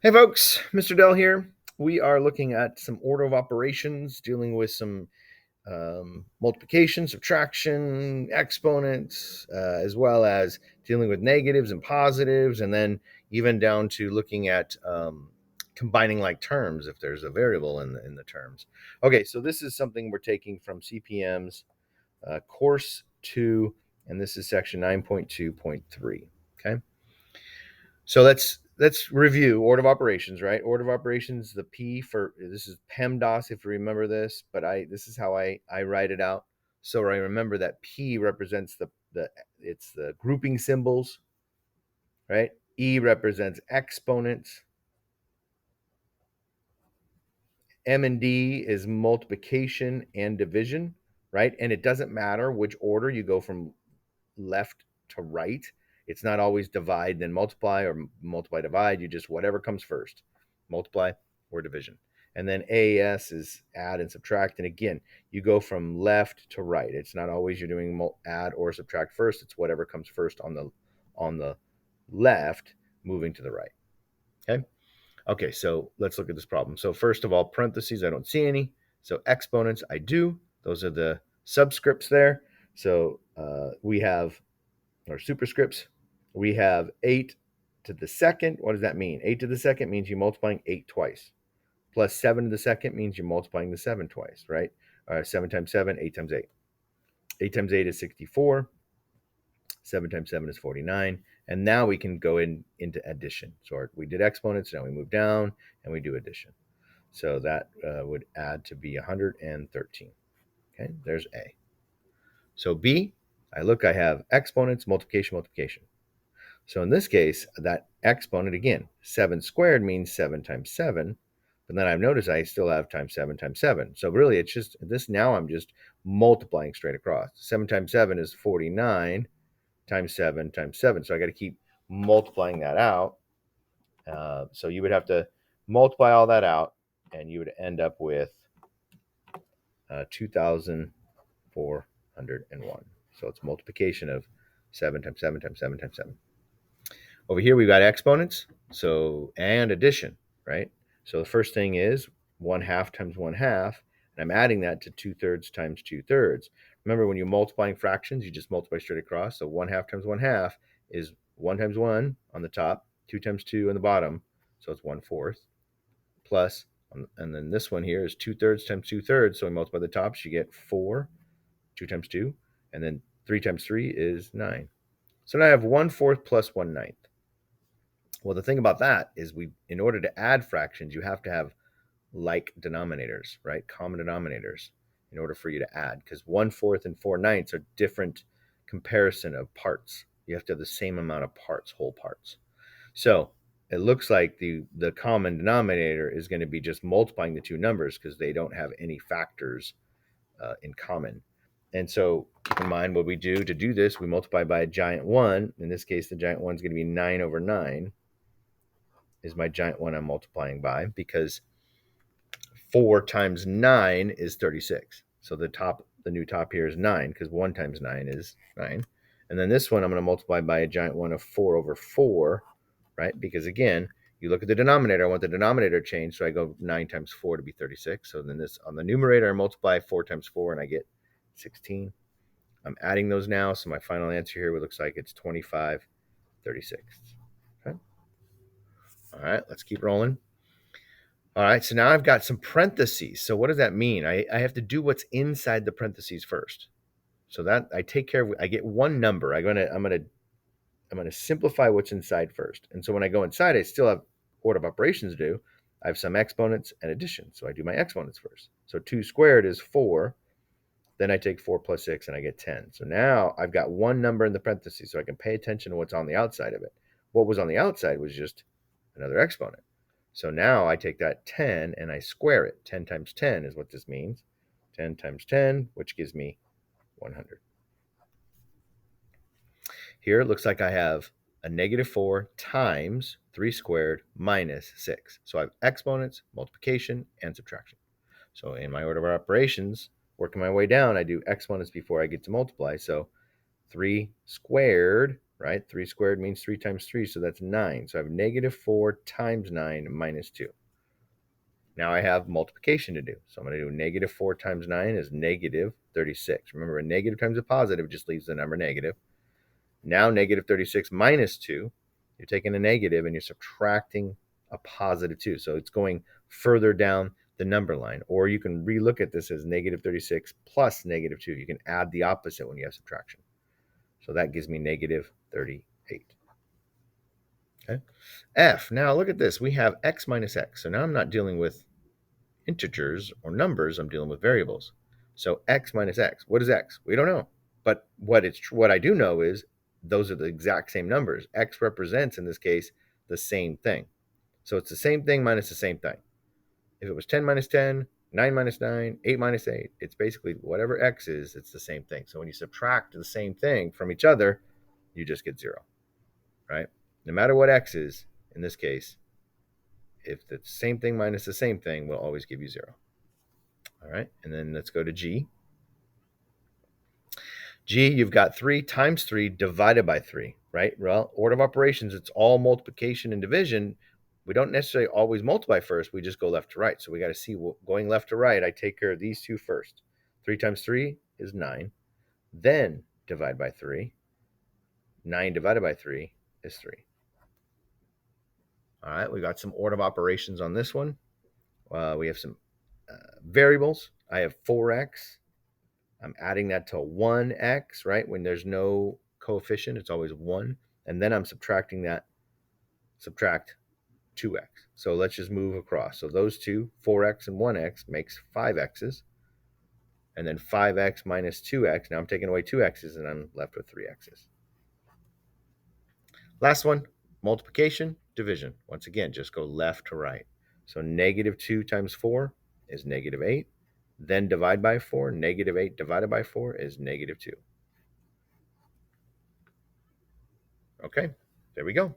Hey folks, Mr. Dell here. We are looking at some order of operations, dealing with some multiplication, subtraction, exponents, as well as dealing with negatives and positives, and then even down to looking at combining like terms if there's a variable in the terms. Okay, so this is something we're taking from CPM's course 2, and this is section 9.2.3. Okay. So let's review order of operations, right? Order of operations, the P for this is PEMDAS, if you remember this, but this is how I write it out. So I remember that P represents the grouping symbols, right? E represents exponents. M and D is multiplication and division, right? And it doesn't matter which order you go from left to right. It's not always divide, then multiply, or multiply, divide. You just whatever comes first, multiply or division. And then AS is add and subtract. And again, you go from left to right. It's not always you're doing add or subtract first. It's whatever comes first on the left, moving to the right. Okay. Okay. So let's look at this problem. So first of all, parentheses, I don't see any. So exponents, I do. Those are the subscripts there. So we have or superscripts, we have 8 to the second. What does that mean? 8 to the second means you're multiplying 8 twice. Plus 7 to the second means you're multiplying the 7 twice, right? 7 times 7, 8 times 8. 8 times 8 is 64. 7 times 7 is 49. And now we can go into addition. So we did exponents, now we move down and we do addition. So that would add to be 113. Okay, there's A. So B, I have exponents, multiplication, multiplication. So in this case, that exponent, again, 7 squared means 7 times 7. But then I've noticed I still have times 7 times 7. So really, it's just this now I'm just multiplying straight across. 7 times 7 is 49 times 7 times 7. So I got to keep multiplying that out. So you would have to multiply all that out, and you would end up with 2,401. So it's multiplication of 7 times 7 times 7 times 7. Over here, we've got exponents, and addition, right? So the first thing is 1/2 times 1/2, and I'm adding that to 2/3 times 2/3. Remember, when you're multiplying fractions, you just multiply straight across. So 1/2 times 1/2 is 1 times 1 on the top, 2 times 2 on the bottom, so it's 1/4, plus, and then this one here is 2/3 times 2/3, so we multiply the tops, you get 4, 2 times 2, and then 3 times 3 is 9. So now I have 1/4 plus 1/9. Well, the thing about that is in order to add fractions, you have to have like denominators, right? Common denominators in order for you to add, because 1/4 and 4/9 are different comparison of parts. You have to have the same amount of parts, whole parts. So it looks like the common denominator is going to be just multiplying the two numbers because they don't have any factors in common. And so keep in mind what we do to do this, we multiply by a giant 1. In this case, the giant 1 is going to be 9 over 9 is my giant 1 I'm multiplying by, because 4 times 9 is 36. So the new top here is 9, because 1 times 9 is 9. And then this one I'm going to multiply by a giant 1 of 4 over 4, right? Because again, you look at the denominator, I want the denominator changed, so I go 9 times 4 to be 36. So then this on the numerator, I multiply 4 times 4 and I get 16. I'm adding those now, so my final answer here looks like it's 25/36. Okay. All right, let's keep rolling. All right, so now I've got some parentheses. So what does that mean? I have to do what's inside the parentheses first. So that I take care of. I get one number. I'm gonna simplify what's inside first. And so when I go inside, I still have order of operations to do. I have some exponents and addition. So I do my exponents first. So 2 squared is 4. Then I take 4 plus 6 and I get 10. So now I've got one number in the parentheses, so I can pay attention to what's on the outside of it. What was on the outside was just another exponent. So now I take that 10 and I square it. 10 times 10 is what this means. 10 times 10, which gives me 100. Here it looks like I have a -4 times 3 squared minus 6. So I have exponents, multiplication, and subtraction. So in my order of operations, working my way down, I do exponents before I get to multiply. So 3 squared right? 3 squared means 3 times 3, so that's 9. So I have negative 4 times 9 minus 2. Now I have multiplication to do. So I'm going to do negative 4 times 9 is negative 36. Remember, a negative times a positive just leaves the number negative. Now negative 36 minus 2, you're taking a negative and you're subtracting a positive 2. So it's going further down the number line. Or you can relook at this as negative 36 plus negative 2. You can add the opposite when you have subtraction. So that gives me negative 38. Okay. F. Now look at this. We have x minus x. So now I'm not dealing with integers or numbers. I'm dealing with variables. So x minus x. What is x? We don't know. But what I do know is those are the exact same numbers. X represents, in this case, the same thing. So it's the same thing minus the same thing. If it was 10 minus 10, 9 minus 9, 8 minus 8, it's basically whatever x is, it's the same thing. So when you subtract the same thing from each other, you just get 0, right? No matter what x is, in this case, if the same thing minus the same thing will always give you 0. All right, and then let's go to G. G, you've got 3 times 3 divided by 3, right? Well, order of operations, it's all multiplication and division. We don't necessarily always multiply first. We just go left to right. So we got to see, going left to right, I take care of these two first. 3 times 3 is 9. Then divide by 3. 9 divided by 3 is 3. All right, we got some order of operations on this one. We have some variables. I have 4x. I'm adding that to 1x, right? When there's no coefficient, it's always 1. And then I'm subtracting that, subtract 2x. So let's just move across. So those two, 4x and 1x, makes 5x's. And then 5x minus 2x. Now I'm taking away 2x's and I'm left with 3x's. Last one, multiplication, division. Once again, just go left to right. So negative 2 times 4 is negative 8. Then divide by 4. Negative 8 divided by 4 is negative 2. Okay, there we go.